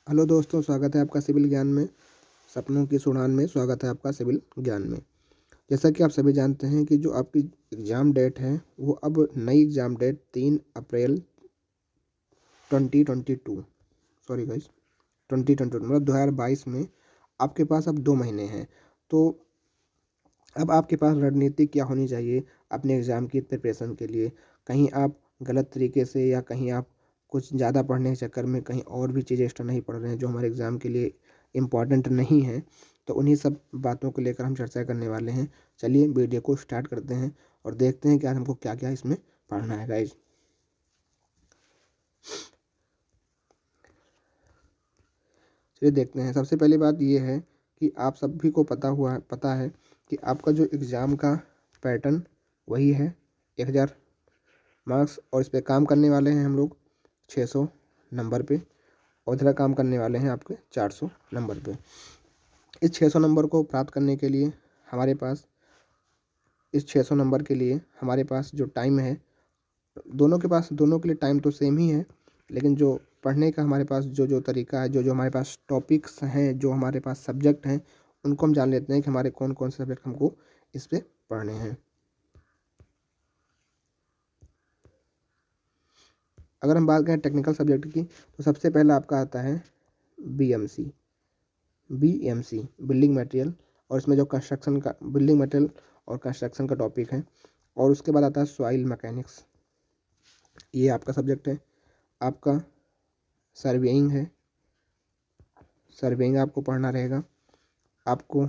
Hello दोस्तों, स्वागत है आपका सिविल ज्ञान में। सपनों की उड़ान में स्वागत है आपका सिविल ज्ञान में। जैसा कि आप सभी जानते हैं कि जो आपकी एग्ज़ाम डेट है वो अब नई एग्ज़ाम डेट 3 अप्रैल 2022 सॉरी गाइस 2022 मतलब 2022 में आपके पास अब 2 महीने हैं। तो अब आपके पास रणनीति क्या होनी चाहिए अपने एग्ज़ाम की प्रिपरेशन के लिए। कहीं आप गलत तरीके से या कहीं आप कुछ ज़्यादा पढ़ने के चक्कर में कहीं और भी चीज़ें एक्स्ट्रा नहीं पढ़ रहे हैं जो हमारे एग्ज़ाम के लिए इम्पॉर्टेंट नहीं है, तो उन्हीं सब बातों को लेकर हम चर्चा करने वाले हैं। चलिए वीडियो को स्टार्ट करते हैं और देखते हैं कि आज हमको क्या क्या इसमें पढ़ना है गाइज। चलिए देखते हैं। सबसे पहली बात ये है कि आप सभी को पता है कि आपका जो एग्ज़ाम का पैटर्न वही है 1000 मार्क्स, और इस पे काम करने वाले हैं हम लोग 600 नंबर पे, और इधर काम करने वाले हैं आपके 400 नंबर पे। इस 600 नंबर को प्राप्त करने के लिए हमारे पास इस 600 नंबर के लिए हमारे पास जो टाइम है, दोनों के लिए टाइम तो सेम ही है, लेकिन जो पढ़ने का हमारे पास जो जो तरीका है, जो जो हमारे पास टॉपिक्स हैं, जो हमारे पास सब्जेक्ट हैं, उनको हम जान लेते हैं कि हमारे कौन कौन से सब्जेक्ट हमको इस पर पढ़ने हैं। अगर हम बात करें टेक्निकल सब्जेक्ट की, तो सबसे पहला आपका आता है बीएमसी बिल्डिंग मटेरियल, और इसमें जो कंस्ट्रक्शन का बिल्डिंग मटेरियल और कंस्ट्रक्शन का टॉपिक है। और उसके बाद आता है सॉइल मैकेनिक्स, ये आपका सब्जेक्ट है। आपका सर्वेइंग है, सर्वेइंग आपको पढ़ना रहेगा। आपको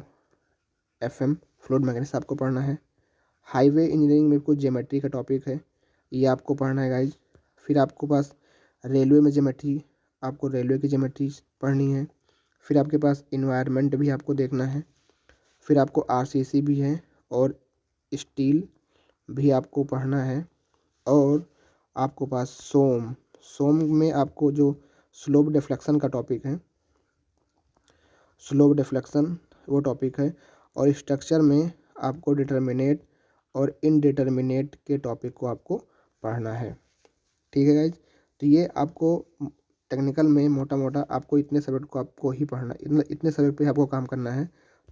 एफएम फ्लूइड मैकेनिक्स आपको पढ़ना है। हाईवे इंजीनियरिंग में कुछ ज्योमेट्री का टॉपिक है, ये आपको पढ़ना है गाइज। फिर आपको पास रेलवे में ज्योमेट्री, आपको रेलवे की ज्योमेट्री पढ़नी है। फिर आपके पास इन्वायरमेंट भी आपको देखना है। फिर आपको आरसीसी भी है और स्टील भी आपको पढ़ना है। और आपको पास सोम में आपको जो स्लोप डिफ्लेक्शन का टॉपिक है, स्लोप डिफ्लेक्शन वो टॉपिक है। और स्ट्रक्चर में आपको डिटर्मिनेट और इनडिटर्मिनेट के टॉपिक को आपको पढ़ना है। ठीक है गाइज, तो ये आपको टेक्निकल में मोटा मोटा आपको इतने सब्जेक्ट को आपको ही पढ़ना, इतने सब्जेक्ट पे आपको काम करना है।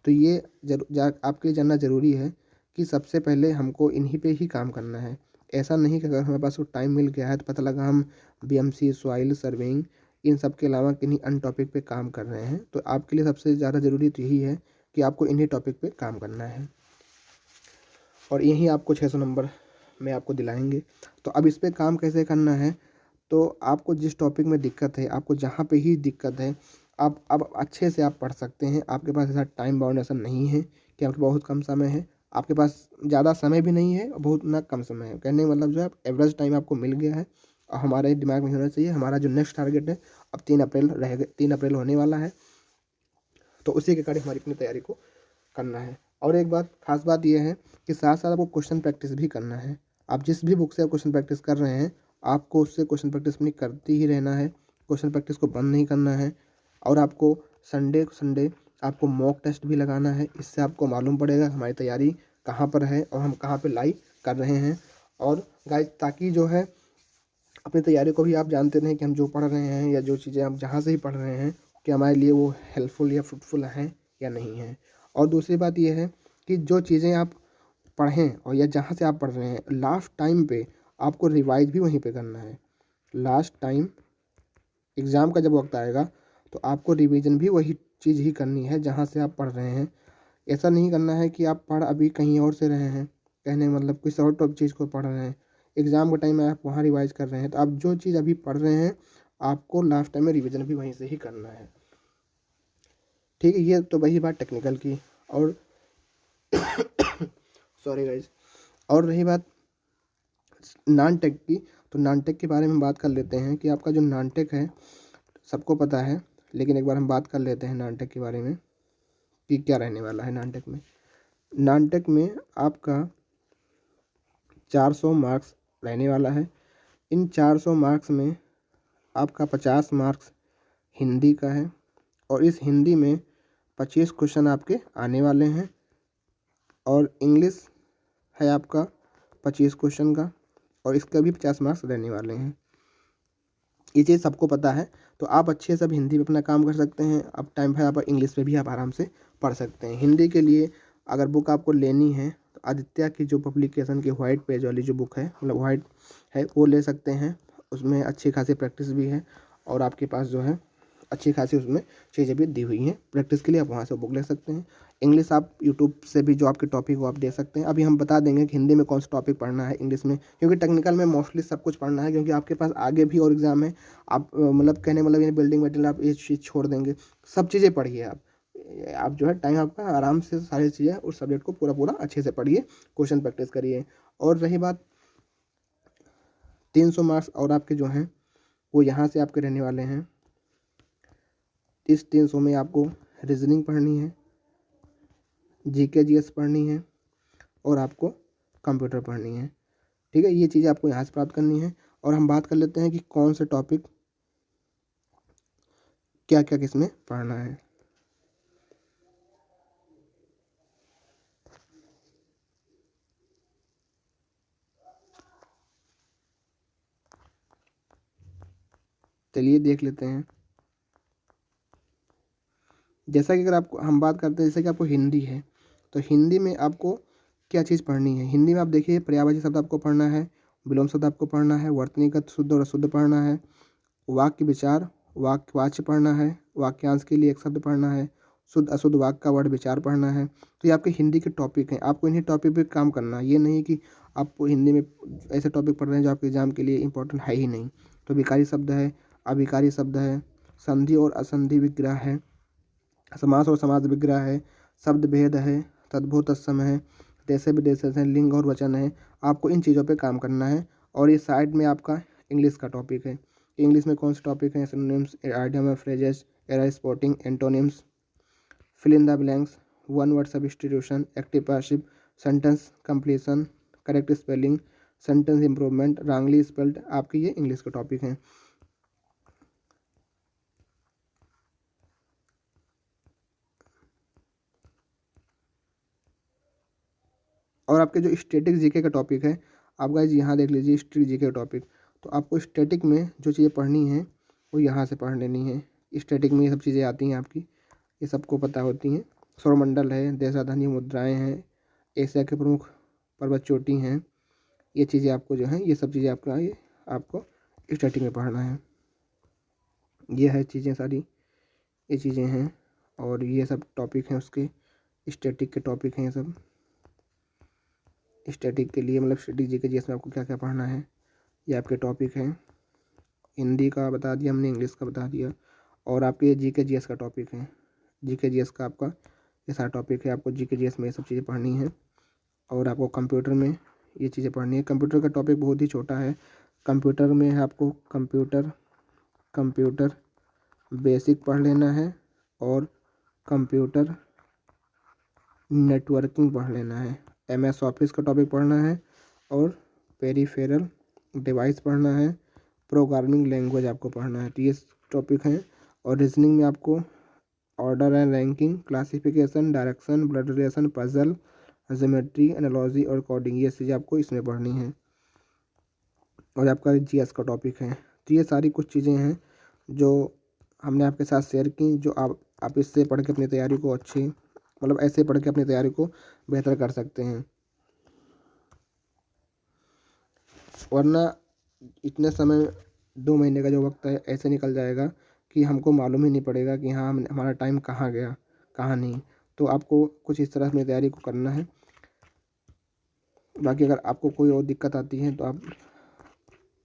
तो ये आपके लिए जानना ज़रूरी है कि सबसे पहले हमको इन्हीं पे ही काम करना है। ऐसा नहीं कि अगर हमारे पास वो टाइम मिल गया है तो पता लगा हम बीएमसी, सॉइल, सर्वेइंग, इन सब के अलावा किन्हीं अन्य टॉपिक पे काम कर रहे हैं। तो आपके लिए सबसे ज़्यादा ज़रूरी तो यही है कि आपको इन्हीं टॉपिक पे काम करना है, और यही आपको 600 नंबर में आपको दिलाएंगे। तो अब इस पे काम कैसे करना है, तो आपको जिस टॉपिक में दिक्कत है, आपको जहाँ पे ही दिक्कत है, आप अब अच्छे से आप पढ़ सकते हैं। आपके पास ऐसा टाइम बाउंडेशन नहीं है कि आपके बहुत कम समय है, आपके पास ज़्यादा समय भी नहीं है और बहुत ना कम समय है। कहने का मतलब जो है एवरेज टाइम आपको मिल गया है। और हमारे दिमाग में होना चाहिए हमारा जो नेक्स्ट टारगेट है अब 3 अप्रैल रहेगा, 3 अप्रैल होने वाला है, तो उसी के अकॉर्डिंग हमारी अपनी तैयारी को करना है। और एक बात खास बात यह है कि साथ साथ आपको क्वेश्चन प्रैक्टिस भी करना है। आप जिस भी बुक से आप क्वेश्चन प्रैक्टिस कर रहे हैं, आपको उससे क्वेश्चन प्रैक्टिस अपनी करती ही रहना है, क्वेश्चन प्रैक्टिस को बंद नहीं करना है। और आपको संडे आपको मॉक टेस्ट भी लगाना है। इससे आपको मालूम पड़ेगा हमारी तैयारी कहाँ पर है और हम कहाँ पर लाई कर रहे हैं। और गाइस, ताकि जो है अपनी तैयारी को भी आप जानते रहें कि हम जो पढ़ रहे हैं या जो चीज़ें आप जहाँ से ही पढ़ रहे हैं कि हमारे लिए वो हेल्पफुल या फ्रूटफुल हैं या नहीं है। और दूसरी बात यह है कि जो चीज़ें आप पढ़ें और या जहाँ से आप पढ़ रहे हैं, लास्ट टाइम पे आपको रिवाइज भी वहीं पे करना है। लास्ट टाइम एग्ज़ाम का जब वक्त आएगा तो आपको रिवीजन भी वही चीज़ ही करनी है जहाँ से आप पढ़ रहे हैं। ऐसा नहीं करना है कि आप पढ़ अभी कहीं और से रहे हैं, कहने का मतलब किसी और टॉप चीज़ को पढ़ रहे हैं, एग्ज़ाम के टाइम में आप वहाँ रिवाइज कर रहे हैं। तो आप जो चीज़ अभी पढ़ रहे हैं आपको लास्ट टाइम में रिवीजन भी वहीं से ही करना है। ठीक है, ये तो वही बात टेक्निकल की। और सॉरी गाइज, और रही बात नॉन टेक की, तो नॉन टेक के बारे में बात कर लेते हैं कि आपका जो नॉन टेक है सबको पता है, लेकिन एक बार हम बात कर लेते हैं नॉन टेक के बारे में कि क्या रहने वाला है नॉन टेक में। नॉन टेक में आपका 400 मार्क्स रहने वाला है। इन 400 मार्क्स में आपका 50 मार्क्स हिंदी का है, और इस हिंदी में 25 क्वेश्चन आपके आने वाले हैं। और इंग्लिश है आपका 25 क्वेश्चन का, और इसका भी 50 मार्क्स रहने वाले हैं। ये चीज़ सबको पता है। तो आप अच्छे से अब हिंदी में अपना काम कर सकते हैं। अब टाइम है, आप इंग्लिश में भी आप आराम से पढ़ सकते हैं। हिंदी के लिए अगर बुक आपको लेनी है तो आदित्य की जो पब्लिकेशन की वाइट पेज वाली जो बुक है, मतलब वाइट है, वो ले सकते हैं। उसमें अच्छी खासी प्रैक्टिस भी है और आपके पास जो है अच्छी खासी उसमें चीज़ें भी दी हुई हैं प्रैक्टिस के लिए। आप वहाँ से बुक ले सकते हैं। इंग्लिश आप यूट्यूब से भी जो आपके टॉपिक वो आप दे सकते हैं। अभी हम बता देंगे कि हिंदी में कौन सा टॉपिक पढ़ना है, इंग्लिश में, क्योंकि टेक्निकल में मोस्टली सब कुछ पढ़ना है, क्योंकि आपके पास आगे भी और एग्जाम है। आप मतलब कहने मतलब ये बिल्डिंग मटेरियल आप ये चीज़ छोड़ देंगे, सब चीज़ें पढ़िए आप जो है टाइम आपका आराम से सारी चीज़ें उस सब्जेक्ट को पूरा पूरा अच्छे से पढ़िए, क्वेश्चन प्रैक्टिस करिए। और रही बात 300 मार्क्स और आपके जो हैं वो यहाँ से आपके रहने वाले हैं। इस 300 में आपको रीजनिंग पढ़नी है, जीके जीएस पढ़नी है और आपको कंप्यूटर पढ़नी है। ठीक है, ये चीज़ें आपको यहाँ से प्राप्त करनी है। और हम बात कर लेते हैं कि कौन से टॉपिक क्या क्या किसमें पढ़ना है। चलिए देख लेते हैं। जैसा कि अगर आपको हम बात करते हैं, जैसे कि आपको हिंदी है तो हिंदी में आपको क्या चीज़ पढ़नी है। हिंदी में आप देखिए पर्यायवाची शब्द आपको पढ़ना है, विलोम शब्द आपको पढ़ना है, वर्तनीगत शुद्ध और अशुद्ध पढ़ना है, वाक्य विचार वाक्यवाच्य पढ़ना है, वाक्यांश के लिए एक शब्द पढ़ना है, शुद्ध अशुद्ध वाक्य का वर्ड विचार पढ़ना है। तो ये आपके हिंदी के टॉपिक हैं, आपको इन्हीं टॉपिक पे काम करना है। ये नहीं कि आप हिंदी में ऐसे टॉपिक पढ़ रहे हैं जो आपके एग्जाम के लिए इंपॉर्टेंट है ही नहीं। तो विकारी शब्द है, अविकारी शब्द है, संधि और असंधि विग्रह है, समास और समास विग्रह है, शब्द भेद है, तद्भव तत्सम है, देशे विदेशे है, लिंग और वचन है। आपको इन चीज़ों पे काम करना है। और ये साइड में आपका इंग्लिश का टॉपिक है। इंग्लिश में कौन से टॉपिक हैं? सिनोनिम्स, आइडियम और phrases, error spotting, antonyms, fill in the blanks, one word substitution, active passive, sentence completion, correct spelling, sentence improvement, wrongly spelled, आपके ये इंग्लिश के टॉपिक हैं। और आपके जो स्टैटिक जीके का टॉपिक है, आप गाइज यहाँ देख लीजिए स्टैटिक जीके का टॉपिक। तो आपको स्टैटिक में जो चीज़ें पढ़नी है वो यहाँ से पढ़ लेनी है। स्टैटिक में ये सब चीज़ें आती हैं आपकी, ये सबको पता होती हैं। सौरमंडल है, देश राजधानी मुद्राएँ हैं, एशिया के प्रमुख पर्वत चोटी हैं। ये चीज़ें आपको जो हैं, ये सब चीज़ें आपका ये आपको स्टैटिक में पढ़ना है। ये है चीज़ें सारी, ये चीज़ें हैं और ये सब टॉपिक हैं उसके, स्टैटिक के टॉपिक हैं ये सब। स्टैटिक के लिए मतलब स्टैटिक जीके जीएस में आपको क्या क्या पढ़ना है ये आपके टॉपिक हैं। हिंदी का बता दिया हमने, इंग्लिश का बता दिया और आपके जीके जीएस का टॉपिक है। जीके जीएस का आपका ये सारा टॉपिक है, आपको जीके जीएस में ये सब चीज़ें पढ़नी है। और आपको कंप्यूटर में ये चीज़ें पढ़नी है। कंप्यूटर का टॉपिक बहुत ही छोटा है। कंप्यूटर में है आपको कंप्यूटर बेसिक पढ़ लेना है और कंप्यूटर नेटवर्किंग पढ़ लेना है। एमएस ऑफिस का टॉपिक पढ़ना है और पेरिफेरल डिवाइस पढ़ना है। प्रोग्रामिंग लैंग्वेज आपको पढ़ना है। तो ये टॉपिक हैं। और रीजनिंग में आपको order and ranking, classification, direction, blood relation, puzzle, geometry, analogy और कोडिंग, ये चीज़ें आपको इसमें पढ़नी है। और आपका जीएस का टॉपिक है। तो ये सारी कुछ चीज़ें हैं जो हमने आपके साथ शेयर की, जो आप इससे पढ़ के अपनी तैयारी को अच्छी मतलब ऐसे पढ़ के अपनी तैयारी को बेहतर कर सकते हैं। वरना इतने समय 2 महीने का जो वक्त है ऐसे निकल जाएगा कि हमको मालूम ही नहीं पड़ेगा कि हाँ हमारा टाइम कहाँ गया कहाँ नहीं। तो आपको कुछ इस तरह अपनी तैयारी को करना है। बाकी अगर आपको कोई और दिक्कत आती है तो आप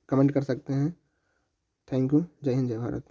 कमेंट कर सकते हैं। Thank you. जय हिंद, जय भारत।